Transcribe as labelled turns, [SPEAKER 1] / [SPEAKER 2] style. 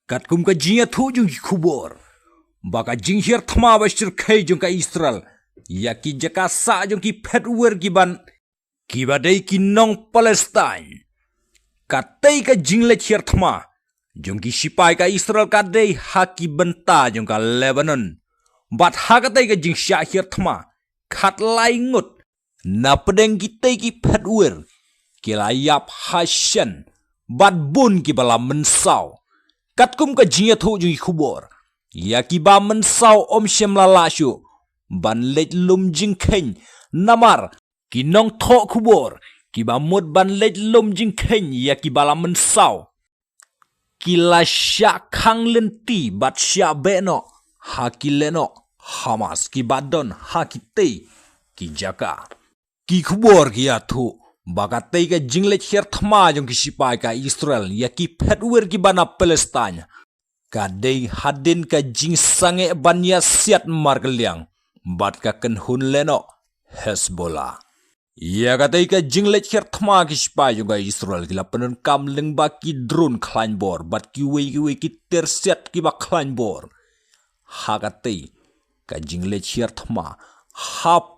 [SPEAKER 1] Kat kum ka jinga thu jung ki kubor. Baka jing hier thma bashir khay jung ka Israel. Yaki jaka sa jung ki petwer giban. Kibadai ki nong Palestine. Katai ka jing le hier thma. Jung ki sipai ka Israel kadai haki benta jung ka Lebanon. Bat hakatai ka jing sya hier thma. Kat lai ngut. Na pedeng ki tai ki petwer. Kilayap hasyan. Bat bun ki bala mensau. Katkum ka jinga thu jung kubor. Ya ki ba mensau om shem lalasyo. Ban lej lum jing khen. Namar. Ki nong tho kubor. Ki ba mut ban lej lum jing khen. Ya ki bala mensau. Ki la sya kang lenti. Bat sya beno. Ha ki leno. Hamas ki badon. Ha ki te. Ki jaka. Ki kubor ki ya thu. Baka tay ka jinglet hier thma jong ki sipai ka Israel ya ki petwer ki bana Palestine. Ka day hadin ka jing sange banya siat margeliang. Bat ka kenhun leno Hezbollah. Ya ka tay ka jinglet hier thma ki sipai jong ka Israel kila penun kam leng ba ki drone klain bor. Bat ki wei ki tersiat ki ba klain bor. Ha ka tay ka jinglet hier thma. Ha